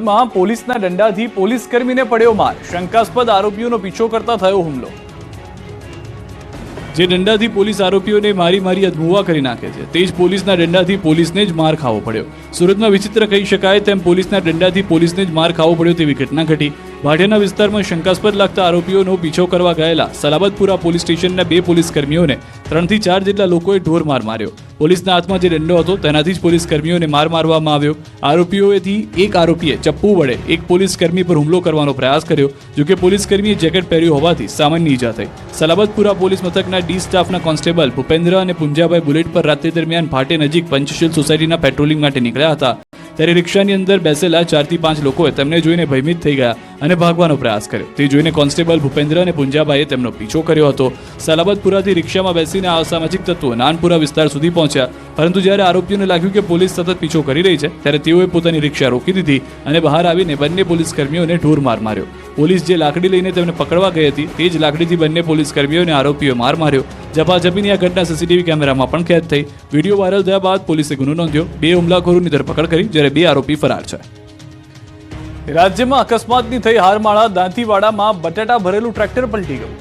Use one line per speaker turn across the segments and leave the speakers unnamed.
રાજકોટમાં પોલીસના દંડાથી પોલીસકર્મીને પડ્યો માર, શંકાસ્પદ આરોપીઓનો પીછો કરતા થયો હુમલો। જે દંડાથી પોલીસ આરોપીઓને મારી અધમુવા કરી નાખે છે, તે જ પોલીસના દંડાથી પોલીસને જ માર ખાવો પડ્યો। સુરતમાં વિચિત્ર કહી શકાય તેમ પોલીસના દંડાથી પોલીસને જ માર ખાવો પડ્યો તેવી ઘટના ઘટી। વાઢિયાના વિસ્તારમાં શંકાસ્પદ લાગતા આરોપીઓનો પીછો કરવા ગયેલા સલાબતપુરા પોલીસ સ્ટેશનના 2 પોલીસ કર્મીઓને 3 થી 4 જેટલા લોકોએ ઢોર માર માર્યો। પોલીસના હાથમાં જે દંડો હતો તેનાથી જ પોલીસ કર્મીઓને માર મારવામાં આવ્યો। આરોપીઓથી એક આરોપીએ ચપ્પુ વડે એક પોલીસ કર્મી પર હુમલો કરવાનો પ્રયાસ કર્યો, જોકે પોલીસ કર્મીએ જેકેટ પહેર્યું હોવાથી સામાન્ય ઈજા થઈ। સલાબતપુરા પોલીસ મથકના ડી સ્ટાફના કોન્સ્ટેબલ ભૂપેન્દ્ર અને પુંજાભાઈ બુલેટ પર રાત્રિ દરમિયાન ભાટે નજીક પંચશીલ સોસાયટીના પેટ્રોલિંગ માટે નીકળ્યા હતા, ત્યારે રિક્ષાની અંદર બેસેલા 4 થી 5 લોકોએ તેમને જોઈને ભયભીત થઈ ગયા અને ભાગવાનો પ્રયાસ કર્યો। તે જોઈને કોન્સ્ટેબલ ભૂપેન્દ્ર અને પુંજાભાઈએ તેમનો પીછો કર્યો હતો। સલાબતપુરાથી રિક્ષામાં બેસીને અસામાજિક તત્વો નાનપુરા વિસ્તાર સુધી પહોંચ્યા, પરંતુ જ્યારે આરોપીઓને લાગ્યું કે પોલીસ સતત પીછો કરી રહી છે, ત્યારે તેઓએ પોતાની રિક્ષા રોકી દીધી અને બહાર આવીને બંને પોલીસ કર્મીઓને ઢોર માર માર્યો। પોલીસ જે લાકડી લઈને તેમને પકડવા ગઈ હતી, તે જ લાકડીથી બંને પોલીસ કર્મીઓને આરોપીઓએ માર માર્યો। ઝપાઝપીની આ ઘટના સીસીટીવી કેમેરામાં પણ કેદ થઈ। વિડીયો વાયરલ થયા બાદ પોલીસે ગુનો નોંધ્યો, 2 હુમલાખોરોની ધરપકડ કરી, જ્યારે 2 આરોપી ફરાર છે। રાજ્યમાં અકસ્માતની થઈ હારમાળા, દાંતીવાડામાં બટાટા ભરેલું ટ્રેક્ટર પલટી ગયું।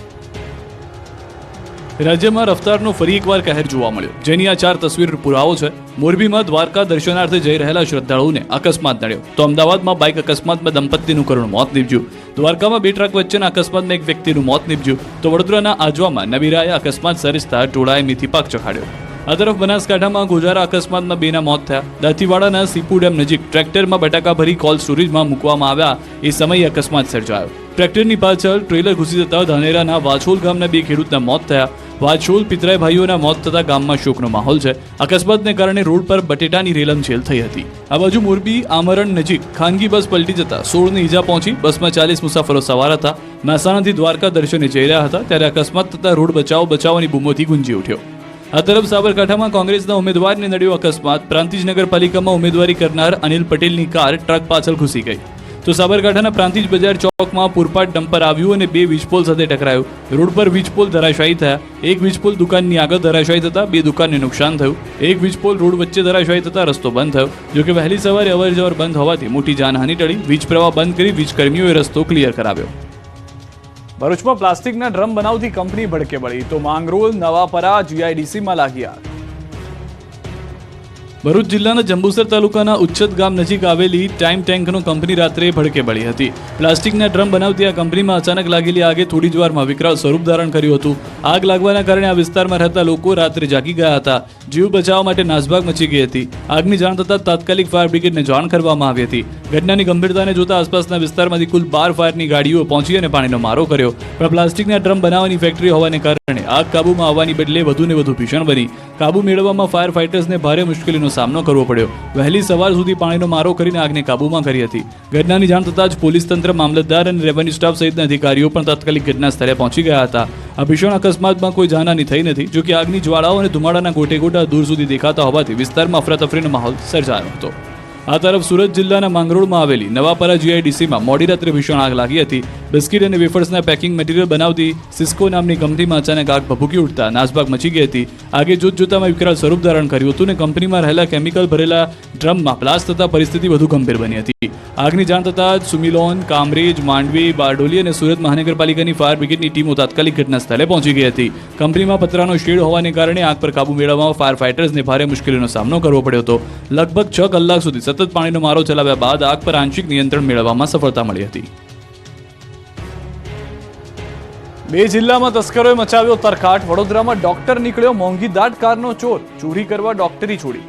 રાજ્યમાં રફતારનો ફરી એકવાર કહેર જોવા મળ્યો, જેની આ 4 તસવીર પુરાવો છે। મોરબીમાં દ્વારકા દર્શનાર્થે જઈ રહેલા શ્રદ્ધાળુઓને અકસ્માત નડ્યો, તો અમદાવાદમાં બાઇક અકસ્માતમાં દંપતીનું કરુણ મોત નીપજ્યું। દ્વારકામાં 2 ટ્રક વચ્ચેના અકસ્માતમાં એક વ્યક્તિનું મોત નીપજ્યું, તો વડોદરાના આજવામાં નવીરાએ અકસ્માત સર્જતા ટોળાએ મેથી પાક ચખાડ્યો। આ તરફ બનાસકાંઠામાં ગોજારા અકસ્માતમાં 2ના મોત થયા। દાંતીવાડાના સીપુ ડેમ નજીક ટ્રેક્ટરમાં બટાકા ભરી કોલ્ડ સ્ટોરેજમાં મૂકવામાં આવ્યા એ સમયે અકસ્માત સર્જાયો। ટ્રેક્ટરની પાછળ ટ્રેલર ઘૂસી જતા ધાનેરાના વાછોલ ગામના 2 ખેડૂતના મોત થયા। વાછોલ પિતરાઈ ભાઈઓના મોત થતા ગામમાં શોકનો માહોલ છે। અકસ્માતને કારણે રોડ પર બટેટાની રેલમછેલ થઈ હતી। આ બાજુ મોરબી આમરણ નજીક ખાનગી બસ પલટી જતા 16ને ઈજા પહોંચી। બસમાં 40 મુસાફરો સવાર હતા, મહેસાણાથી દ્વારકા દર્શને જઈ રહ્યા હતા, ત્યારે અકસ્માત થતા રોડ બચાવની બૂમોથી ગુંજી ઉઠ્યો। આ તરફ સાબરકાંઠામાં કોંગ્રેસના ઉમેદવારને નડ્યો અકસ્માત। પ્રાંતિજ નગરપાલિકામાં ઉમેદવારી કરનાર અનિલ પટેલની કાર ટ્રક પાછળ ઘૂસી ગઈ, તો સાબરકાંઠાના પ્રાંતિજ બજાર ચોકમાં પૂરપાટ ડમ્પર આવ્યું અને 2 વીજપોલ સાથે ટકરાયું। રોડ પર વીજપોલ ધરાશાયી થયા। એક વીજપોલ દુકાનની આગળ ધરાશાયી થતા 2 દુકાનને નુકસાન થયું। એક વીજપોલ રોડ વચ્ચે ધરાશાયી થતા રસ્તો બંધ થયો, જોકે વહેલી સવારે અવરજવર બંધ હોવાથી મોટી જાનહાનિ ટળી। વીજ પ્રવાહ બંધ કરી વીજકર્મીઓએ રસ્તો ક્લિયર કરાવ્યો। ભરૂચમાં પ્લાસ્ટિકના ડ્રમ બનાવતી કંપની ભડકે બળી, તો માંગરોળ નવાપરા જીઆઈડીસીમાં લાગી આગ। ભરૂચ જિલ્લાના જંબુસર તાલુકાના ઉચ્છત ગામ નજીક આવેલી ટાઈમ ટેન્કનો કંપની રાત્રે ભડકે બળી હતી। પ્લાસ્ટિકના ડ્રમ બનાવતી આ કંપનીમાં અચાનક લાગેલી આગે થોડી જ વારમાં વિકરાળ સ્વરૂપ ધારણ કર્યું હતું। આગ લાગવાના કારણે આ વિસ્તારમાં રહેતા લોકો રાત્રે જાગી ગયા હતા। જીવ બચાવવા માટે નાસભાગ મચી ગઈ હતી। આગની જાણ થતાં તાત્કાલિક ફાયર બ્રિગેડને જાણ કરવામાં આવી હતી। ઘટનાની ગંભીરતાને જોતા આસપાસના વિસ્તારમાંથી કુલ 12 ફાયરની ગાડીઓ પહોંચી અને પાણીનો મારો કર્યો, પણ પ્લાસ્ટિકના ડ્રમ બનાવવાની ફેક્ટરી હોવાને કારણે આગ કાબૂમાં આવવાની બદલે વધુને વધુ ભીષણ બની। કાબુ મેળવવામાં ફાયર ફાઇટર્સને ભારે મુશ્કેલીનો સામનો કરવો પડ્યો। વહેલી સવાર સુધી પાણીનો મારો કરીને આગને કાબૂમાં કરી હતી। ઘટનાની જાણ થતાં જ પોલીસ તંત્ર, મામલતદાર અને રેવન્યુ સ્ટાફ સહિતના અધિકારીઓ પણ તાત્કાલિક ઘટના સ્થળે પહોંચી ગયા હતા। આ ભીષણ અકસ્માતમાં કોઈ જાનહાની થઈ નથી, જોકે આગની જ્વાળાઓ અને ધુમાડાના ગોટે ગોટા દૂર સુધી દેખાતા હોવાથી વિસ્તારમાં અફરાતફરીનો માહોલ સર્જાયો હતો। આ તરફ સુરત જિલ્લાના માંગરોળમાં આવેલી નવાપરા જીઆઈડીસીમાં મોડી રાત્રે ભીષણ આગ લાગી હતી। બિસ્કીટ અને વેફર્સના પેકિંગ મટીરીયલ બનાવતી સિસ્કો નામની કંપનીમાં અચાનક આગ ભભૂકી ઉઠતા નાસભાગ મચી ગઈ હતી। આગે જોતજોતામાં વિકરાળ સ્વરૂપ ધારણ કર્યું હતું અને કંપનીમાં રહેલા કેમિકલ ભરેલા ડ્રમમાં બ્લાસ્ટ થતા પરિસ્થિતિ વધુ ગંભીર બની હતી। આગની જાણ થતાં જ સુમિલોન, કામરેજ, માંડવી, બારડોલી અને સુરત મહાનગરપાલિકાની ફાયર બ્રિગેડની ટીમો તાત્કાલિક ઘટના સ્થળે પહોંચી ગઈ હતી। કંપનીમાં પતરાનો શેડ હોવાને કારણે આગ પર કાબુ મેળવવામાં ફાયર ફાઇટર્સને ભારે મુશ્કેલીનો સામનો કરવો પડ્યો હતો। લગભગ 6 કલાક સુધી સતત પાણીનો મારો ચલાવ્યા બાદ આગ પર આંશિક નિયંત્રણ મેળવવામાં સફળતા મળી હતી। 2 જિલ્લામાં તસ્કરોએ મચાવ્યો તરખાટ। વડોદરામાં ડોક્ટર નીકળ્યો મોંઘી દાટ કારનો ચોર, ચોરી કરવા ડોક્ટરી છોડી।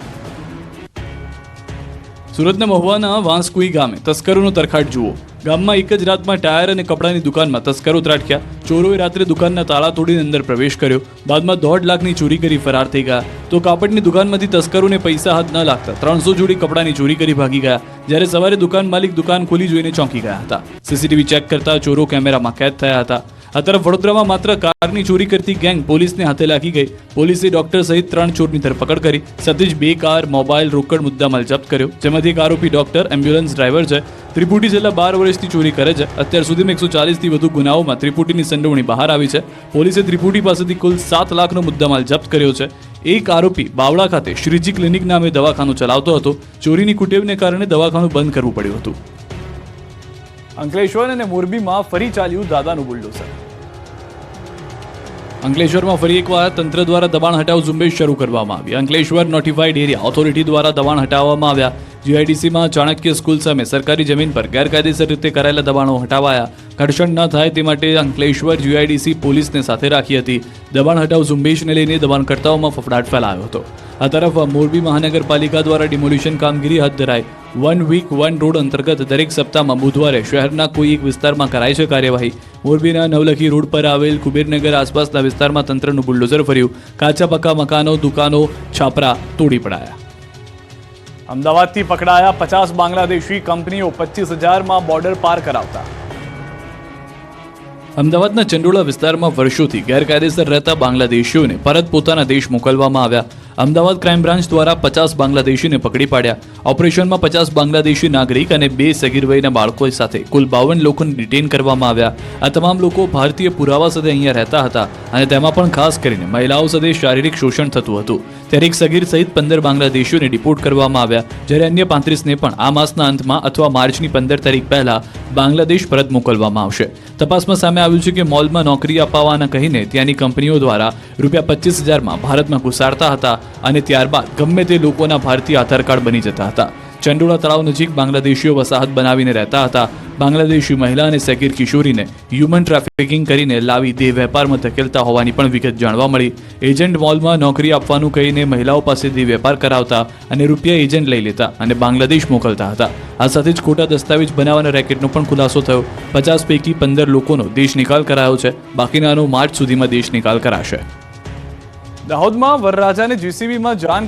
સુરતના મહુવાના વાંસકુઈ ગામે તસ્કરોનો તરખાટ જુઓ। ગામમાં એક જ રાતમાં ટાયર અને કપડાની દુકાનમાં તસ્કરો ત્રાટક્યા। ચોરોએ રાત્રે દુકાનના તાળા તોડીને અંદર પ્રવેશ કર્યો, બાદમાં 1.5 લાખની ચોરી કરી ફરાર થઈ ગયા। તો કાપડની દુકાનમાંથી તસ્કરોને પૈસા હાથ ન લાગતા 300 જોડી કપડાની ચોરી કરી ભાગી ગયા, જ્યારે સવારે દુકાન માલિક દુકાન ખોલી જોઈને ચોંકી ગયા હતા। સીસીટીવી ચેક કરતા ચોરો કેમેરામાં કેદ થયા હતા। આ તરફ વડોદરામાં માત્ર કારની ચોરી કરતી ગેંગ પોલીસને હાથે લાગી ગઈ। પોલીસે ડોક્ટર સહિત 3 ચોરની ધરપકડ કરી, સાથે જ 2 કાર, મોબાઈલ, રોકડ મુદ્દામાલ જપ્ત કર્યો, જેમાંથી એક આરોપી ડોક્ટર, એમ્બ્યુલન્સ ડ્રાઈવર છે। ત્રિપુટી છેલ્લા 12 વર્ષથી ચોરી કરે છે। અત્યાર સુધીમાં 140થી વધુ ગુનાઓમાં ત્રિપુટીની સંડોવણી બહાર આવી છે। પોલીસે ત્રિપુટી પાસેથી કુલ 7 લાખનો મુદ્દામાલ જપ્ત કર્યો છે। એક આરોપી બાવળા ખાતે શ્રીજી ક્લિનિક નામે દવાખાનું ચલાવતો હતો। ચોરીની કુટેવને કારણે દવાખાનું બંધ કરવું પડ્યું હતું। અંકલેશ્વર અને મોરબીમાં ફરી ચાલ્યું દાદાનું બુલડોઝર. અંકલેશ્વરમાં ફરી એકવાર તંત્ર દ્વારા દબાણ હટાવ ઝુંબેશ શરૂ કરવામાં આવી. અંકલેશ્વર નોટિફાઈડ એરિયા ઓથોરિટી દ્વારા દબાણ હટાવવામાં આવ્યા. જીઆઈડીસીમાં ચાણક્ય સ્કૂલ સામે સરકારી જમીન પર ગેરકાયદેસર રીતે કરાયેલા દબાણો હટાવાયા. ઘર્ષણ ન થાય તે માટે અંકલેશ્વર જીઆઈડીસી પોલીસને સાથે રાખી હતી. દબાણ હટાવ ઝુંબેશને લઈને દબાણકર્તાઓમાં ફફડાટ ફેલાયો હતો. આ તરફ મોરબી મહાનગરપાલિકા દ્વારા ડિમોલિશન કામગીરી હાથ ધરાઈ. 1 વીક 1 રોડ અંતર્ગત દરેક સપ્તાહમાં બુધવારે શહેરના કોઈ એક વિસ્તારમાં કરાય છે કાર્યવાહી. મોરબીના નવલખી રોડ પર આવેલ કુબેરનગર આસપાસના વિસ્તારમાં તંત્રનું બુલડોઝર ફર્યું. કાચા પાકા મકાનો, દુકાનો, છાપરા તોડી પડાયા. અમદાવાદથી પકડાયા 50 બાંગ્લાદેશી કંપનીઓ 25,000માં બોર્ડર પાર કરાવતા. અમદાવાદના ચંડોળા વિસ્તારમાં વર્ષોથી ગેરકાયદેસર રહેતા બાંગ્લાદેશીઓને પરત પોતાના દેશ મોકલવામાં આવ્યા. અમદાવાદ ક્રાઇમ બ્રાન્ચ દ્વારા 50 બાંગ્લાદેશીને પકડી પાડ્યા. ઓપરેશનમાં 50 બાંગ્લાદેશી નાગરિક અને 2 સગીર વયના બાળકો સાથે કુલ 52 લોકોને ડિટેન કરવામાં આવ્યા. આ તમામ લોકો ભારતીય પુરાવા સાથે અહીંયા રહેતા હતા અને તેમાં પણ ખાસ કરીને મહિલાઓ સાથે શારીરિક શોષણ થતું હતું. ત્યારે એક સગીર સહિત 15 બાંગ્લાદેશીઓને ડિપોર્ટ કરવામાં આવ્યા, જ્યારે અન્ય 35ને પણ આ માસના અંતમાં અથવા માર્ચની 15 તારીખ પહેલા બાંગ્લાદેશ પરત મોકલવામાં આવશે. તપાસમાં સામે આવ્યું છે કે મોલમાં નોકરી અપાવવાના કહીને ત્યાંની કંપનીઓ દ્વારા રૂપિયા 25,000માં ભારતમાં ઘુસાડતા હતા અને ત્યારબાદ ગમે તે લોકોના ભારતીય આધાર કાર્ડ બની જતા હતા. ચંડોળા તળાવ નજીક બાંગ્લાદેશીઓ વસાહત બનાવીને રહેતા હતા. બાંગ્લાદેશી મહિલા અને સગીર કિશોરીને હ્યુમન ટ્રાફિકિંગ કરીને લાવી દેહ વેપારમાં ધકેલતા હોવાની પણ વિગત જાણવા મળી. એજન્ટ મોલમાં નોકરી આપવાનું કહીને મહિલાઓ પાસેથી વેપાર કરાવતા અને રૂપિયા એજન્ટ લઈ લેતા અને બાંગ્લાદેશ મોકલતા હતા. આ સાથે જ ખોટા દસ્તાવેજ બનાવવાના રેકેટનો પણ ખુલાસો થયો. 50 પૈકી 15 લોકોનો દેશ નિકાલ કરાયો છે. બાકીનાનો માર્ચ સુધીમાં દેશ નિકાલ કરાશે. દાહોદમાં વરરાજાને જીસીબીમાં જાન